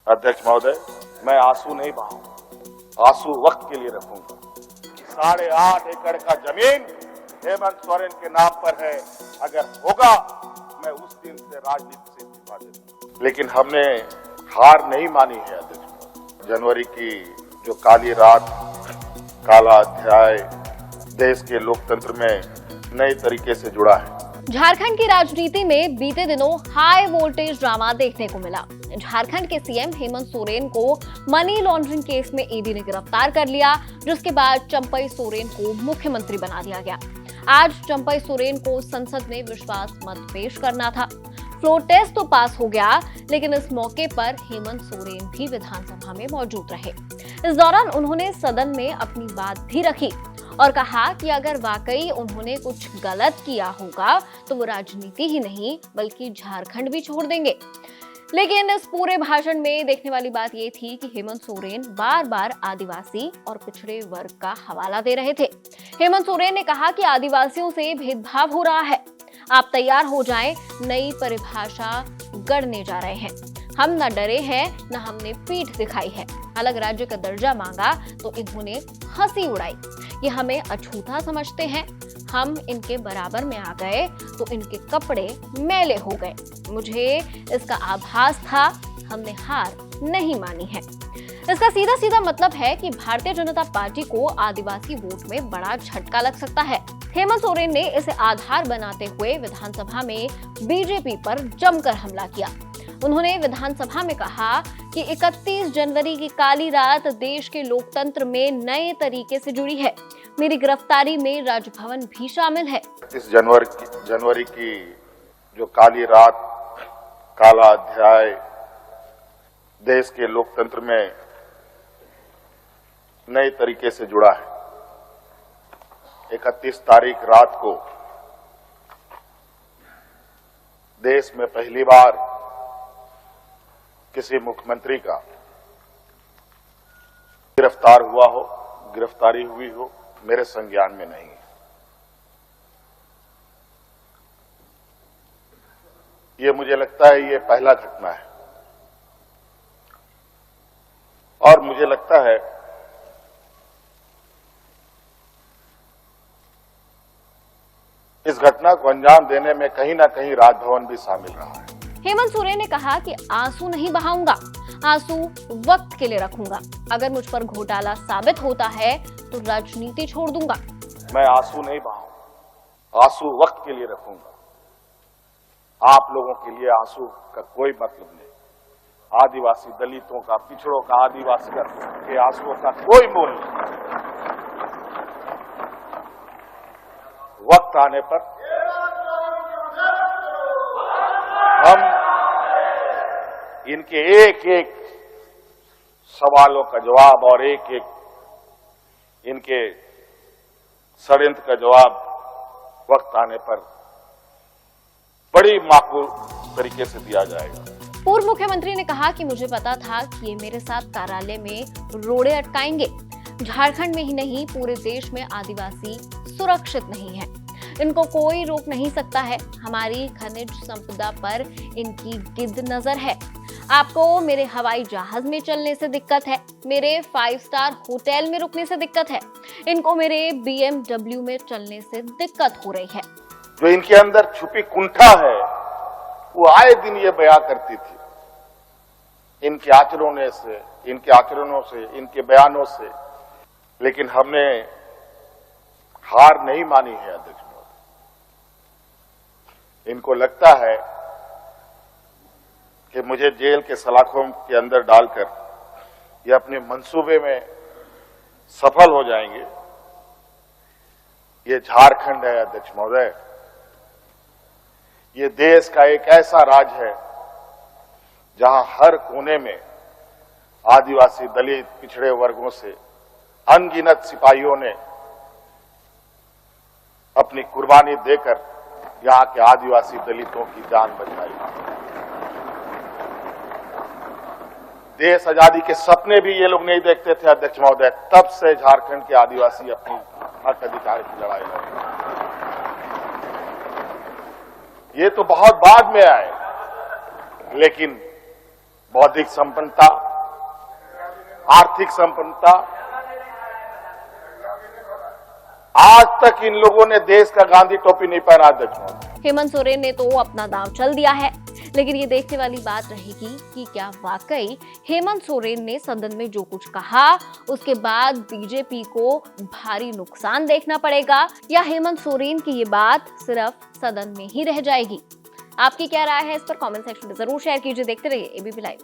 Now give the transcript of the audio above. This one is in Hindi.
अध्यक्ष महोदय, मैं आंसू नहीं बहाऊंगा, आंसू वक्त के लिए रखूंगा। 8.5 एकड़ का जमीन हेमंत सोरेन के नाम पर है। अगर होगा मैं उस दिन से राजनीति से इस्तीफा दूंगा। लेकिन हमने हार नहीं मानी है अध्यक्ष महोदय। जनवरी की जो काली रात, काला अध्याय देश के लोकतंत्र में नए तरीके से जुड़ा है। झारखंड की राजनीति में बीते दिनों हाई वोल्टेज ड्रामा देखने को मिला। झारखंड के सीएम हेमंत सोरेन को मनी लॉन्ड्रिंग केस में ईडी ने गिरफ्तार कर लिया, जिसके बाद चंपई सोरेन को मुख्यमंत्री बना दिया गया। आज चंपई सोरेन को संसद में विश्वास मत पेश करना था। फ्लोर टेस्ट तो पास हो गया, लेकिन इस मौके पर हेमंत सोरेन भी विधानसभा में मौजूद रहे। इस दौरान उन्होंने सदन में अपनी बात भी रखी और कहा कि अगर वाकई उन्होंने कुछ गलत किया होगा तो वो राजनीति ही नहीं बल्कि झारखंड भी छोड़ देंगे। लेकिन इस पूरे भाषण में देखने वाली बात ये थी कि हेमंत सोरेन बार बार आदिवासी और पिछड़े वर्ग का हवाला दे रहे थे। हेमंत सोरेन ने कहा कि आदिवासियों से भेदभाव हो रहा है, आप तैयार हो जाएं, नई परिभाषा गढ़ने जा रहे हैं। हम न डरे हैं न हमने पीठ दिखाई है। अलग राज्य का दर्जा मांगा तो इन्होंने हंसी उड़ाई। ये हमें अछूता समझते हैं, हम इनके बराबर में आ गए तो इनके कपड़े मैले हो गए। मुझे इसका आभास था, हमने हार नहीं मानी है। इसका सीधा सीधा मतलब है कि भारतीय जनता पार्टी को आदिवासी वोट में बड़ा झटका लग सकता है। हेमंत सोरेन ने इसे आधार बनाते हुए विधानसभा में बीजेपी पर जमकर हमला किया। उन्होंने विधानसभा में कहा कि 31 जनवरी की काली रात देश के लोकतंत्र में नए तरीके से जुड़ी है। मेरी गिरफ्तारी में राजभवन भी शामिल है। 31 जनवरी की जो काली रात, काला अध्याय देश के लोकतंत्र में नए तरीके से जुड़ा है। 31 तारीख रात को देश में पहली बार किसी मुख्यमंत्री का गिरफ्तार हुआ हो, गिरफ्तारी हुई हो, मेरे संज्ञान में नहीं है। ये मुझे लगता है ये पहला घटना है और मुझे लगता है इस घटना को अंजाम देने में कहीं ना कहीं राजभवन भी शामिल रहा है। हेमंत सोरेन ने कहा कि आंसू नहीं बहाऊंगा, आंसू वक्त के लिए रखूंगा। अगर मुझ पर घोटाला साबित होता है तो राजनीति छोड़ दूंगा। मैं आंसू नहीं बहाऊंगा, आंसू वक्त के लिए रखूंगा। आप लोगों के लिए आंसू का कोई मतलब नहीं। आदिवासी दलितों का, पिछड़ों का, आदिवासी के आंसुओं का कोई मोल नहीं। वक्त आने पर हम इनके एक एक सवालों का जवाब और एक एक इनके षड्यंत्र का जवाब वक्त आने पर बड़ी माकूल तरीके से दिया जाएगा। पूर्व मुख्यमंत्री ने कहा कि मुझे पता था कि ये मेरे साथ कार्यालय में रोड़े अटकाएंगे। झारखंड में ही नहीं पूरे देश में आदिवासी सुरक्षित नहीं है, इनको कोई रोक नहीं सकता है। हमारी खनिज संपदा पर इनकी गिद्ध नजर है। आपको मेरे हवाई जहाज में चलने से दिक्कत है, मेरे 5 स्टार होटल में रुकने से दिक्कत है, इनको मेरे BMW में चलने से दिक्कत हो रही है। जो इनके अंदर छुपी कुंठा है वो आए दिन ये बयां करती थी इनके आचरणों से, इनके बयानों से। लेकिन हमने हार नहीं मानी है अध्यक्ष महोदय। इनको लगता है कि मुझे जेल के सलाखों के अंदर डालकर ये अपने मंसूबे में सफल हो जाएंगे। ये झारखंड है अध्यक्ष महोदय, ये देश का एक ऐसा राज्य है जहां हर कोने में आदिवासी, दलित, पिछड़े वर्गों से अनगिनत सिपाहियों ने अपनी कुर्बानी देकर यहां के आदिवासी दलितों की जान बचाई। देश आजादी के सपने भी ये लोग नहीं देखते थे अध्यक्ष महोदय, तब से झारखंड के आदिवासी अपनी हक अधिकार की लड़ाई लड़ रहे। ये तो बहुत बाद में आए, लेकिन बौद्धिक संपन्नता, आर्थिक संपन्नता, आज तक इन लोगों ने देश का गांधी टोपी नहीं पहना अध्यक्ष। हेमंत सोरेन ने तो अपना दांव चल दिया है, लेकिन ये देखने वाली बात रहेगी कि क्या वाकई हेमंत सोरेन ने सदन में जो कुछ कहा उसके बाद बीजेपी को भारी नुकसान देखना पड़ेगा, या हेमंत सोरेन की ये बात सिर्फ सदन में ही रह जाएगी। आपकी क्या राय है इस पर कमेंट सेक्शन में जरूर शेयर कीजिए। देखते रहिए एबीपी लाइव।